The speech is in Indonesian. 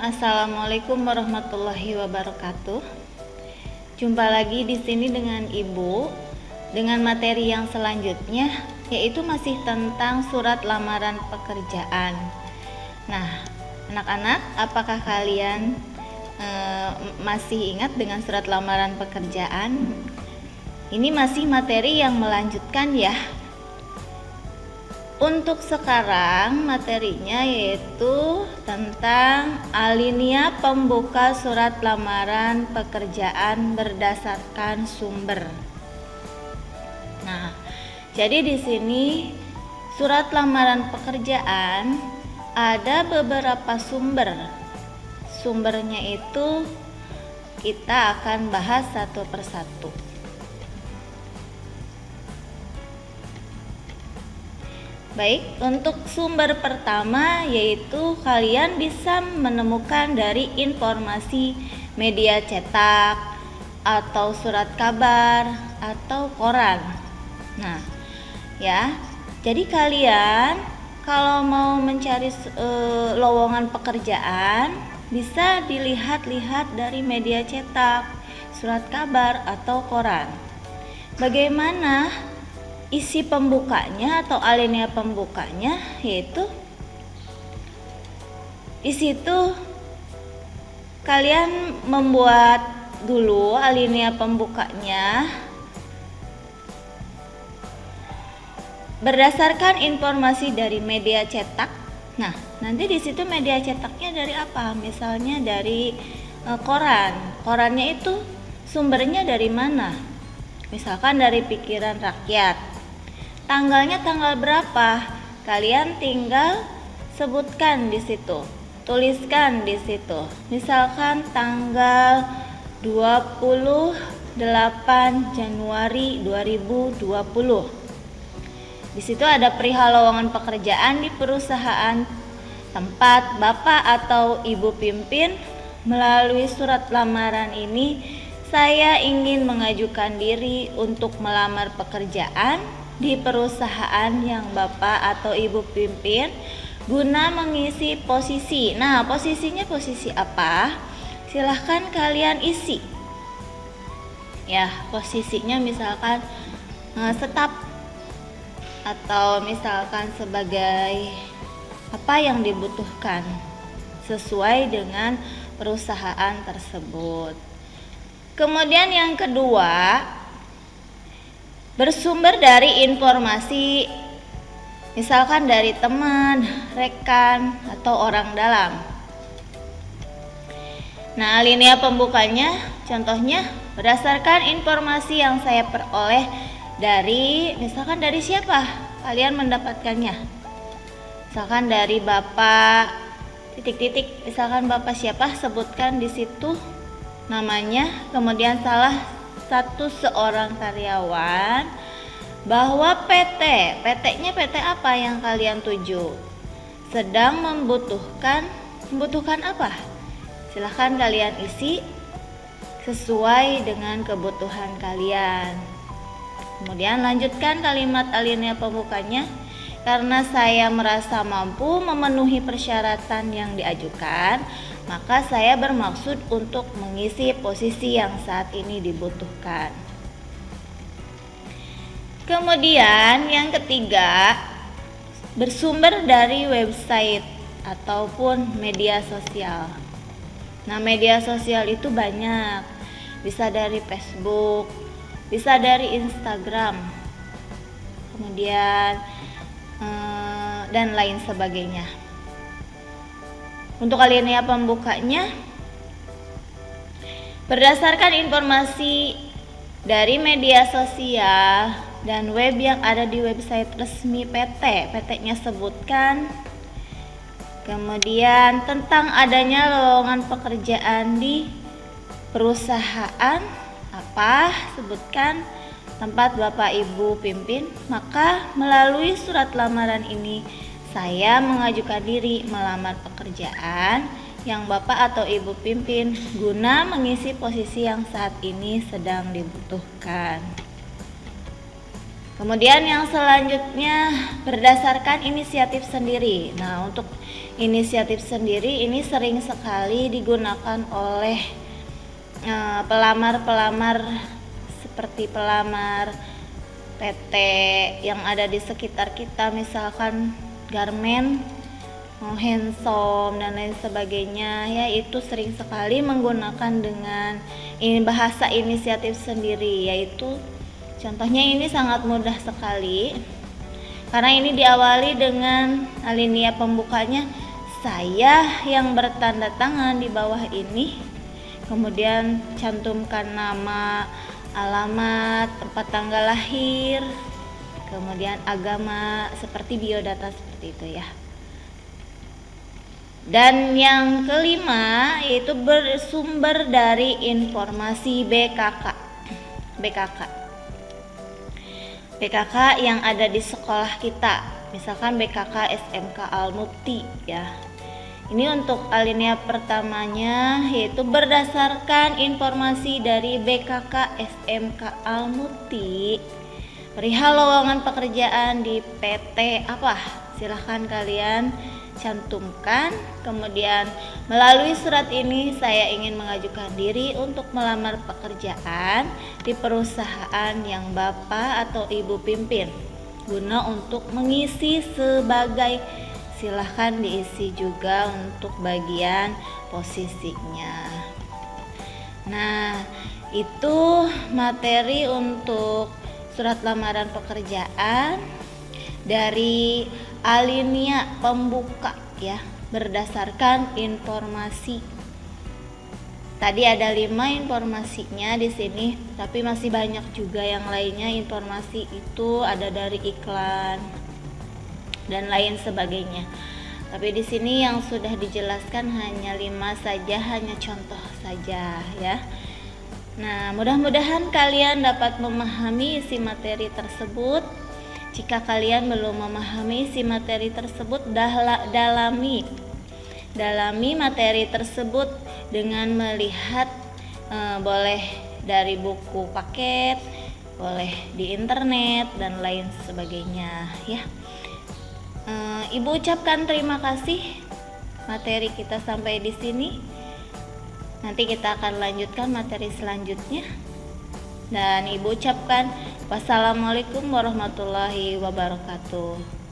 Assalamualaikum warahmatullahi wabarakatuh. Jumpa lagi di sini dengan Ibu dengan materi yang selanjutnya, yaitu masih tentang surat lamaran pekerjaan. Nah, anak-anak, apakah kalian masih ingat dengan surat lamaran pekerjaan? Ini masih materi yang melanjutkan ya. Untuk sekarang materinya yaitu tentang alinea pembuka surat lamaran pekerjaan berdasarkan sumber. Nah, jadi di sini surat lamaran pekerjaan ada beberapa sumber. Sumbernya itu kita akan bahas satu persatu. Baik, untuk sumber pertama yaitu kalian bisa menemukan dari informasi media cetak atau surat kabar atau koran. Nah, ya. Jadi kalian kalau mau mencari lowongan pekerjaan bisa dilihat-lihat dari media cetak, surat kabar atau koran. Bagaimana isi pembukanya atau alinea pembukanya, yaitu di situ kalian membuat dulu alinea pembukanya berdasarkan informasi dari media cetak. Nah, nanti di situ media cetaknya dari apa? Misalnya dari koran. Korannya itu sumbernya dari mana? Misalkan dari Pikiran Rakyat. Tanggalnya tanggal berapa? Kalian tinggal sebutkan di situ. Tuliskan di situ. Misalkan tanggal 28 Januari 2020. Di situ ada perihal lowongan pekerjaan di perusahaan tempat Bapak atau Ibu pimpin. Melalui surat lamaran ini, saya ingin mengajukan diri untuk melamar pekerjaan di perusahaan yang Bapak atau Ibu pimpin guna mengisi posisi. Nah, posisinya posisi apa? Silahkan kalian isi. Ya, posisinya misalkan staf atau misalkan sebagai apa yang dibutuhkan sesuai dengan perusahaan tersebut. Kemudian yang kedua, bersumber dari informasi misalkan dari teman, rekan, atau orang dalam. Nah, alinea pembukanya contohnya berdasarkan informasi yang saya peroleh dari misalkan dari siapa kalian mendapatkannya. Misalkan dari Bapak titik-titik, misalkan Bapak siapa, sebutkan di situ namanya, kemudian salah satu seorang karyawan, bahwa PT-nya PT apa yang kalian tuju sedang membutuhkan apa? Silahkan kalian isi sesuai dengan kebutuhan kalian. Kemudian lanjutkan kalimat alinea pembukanya. Karena saya merasa mampu memenuhi persyaratan yang diajukan, maka saya bermaksud untuk mengisi posisi yang saat ini dibutuhkan. Kemudian yang ketiga, bersumber dari website ataupun media sosial. Nah, media sosial itu banyak. Bisa dari Facebook, bisa dari Instagram, kemudian dan lain sebagainya. Untuk alinea pembukanya berdasarkan informasi dari media sosial dan web yang ada di website resmi PT-nya sebutkan. Kemudian tentang adanya lowongan pekerjaan di perusahaan apa, sebutkan tempat Bapak Ibu pimpin. Maka melalui surat lamaran ini saya mengajukan diri melamar pekerjaan yang Bapak atau Ibu pimpin guna mengisi posisi yang saat ini sedang dibutuhkan. Kemudian yang selanjutnya berdasarkan inisiatif sendiri. Nah, untuk inisiatif sendiri ini sering sekali digunakan oleh pelamar-pelamar seperti pelamar PT yang ada di sekitar kita, misalkan garmen, handsome dan lain sebagainya ya, itu sering sekali menggunakan dengan bahasa inisiatif sendiri, yaitu contohnya ini sangat mudah sekali karena ini diawali dengan alinea pembukanya, saya yang bertanda tangan di bawah ini, kemudian cantumkan nama, alamat, tempat tanggal lahir, kemudian agama seperti biodata seperti itu ya. Dan yang kelima yaitu bersumber dari informasi BKK yang ada di sekolah kita, misalkan BKK SMK Al-Mufti ya. Ini untuk alinea pertamanya yaitu berdasarkan informasi dari BKK SMK Al-Mufti perihal lowongan pekerjaan di PT apa, silahkan kalian cantumkan. Kemudian melalui surat ini saya ingin mengajukan diri untuk melamar pekerjaan di perusahaan yang Bapak atau Ibu pimpin guna untuk mengisi sebagai, silahkan diisi juga untuk bagian posisinya. Nah, itu materi untuk surat lamaran pekerjaan dari alinea pembuka ya, berdasarkan informasi. Tadi ada 5 informasinya di sini, tapi masih banyak juga yang lainnya. Informasi itu ada dari iklan dan lain sebagainya. Tapi di sini yang sudah dijelaskan hanya 5 saja, hanya contoh saja ya. Nah, mudah-mudahan kalian dapat memahami isi materi tersebut. Jika kalian belum memahami isi materi tersebut, dalami materi tersebut dengan melihat boleh dari buku paket, boleh di internet dan lain sebagainya ya. Ibu ucapkan terima kasih. Materi kita sampai di sini. Nanti kita akan lanjutkan materi selanjutnya. Dan Ibu ucapkan wassalamualaikum warahmatullahi wabarakatuh.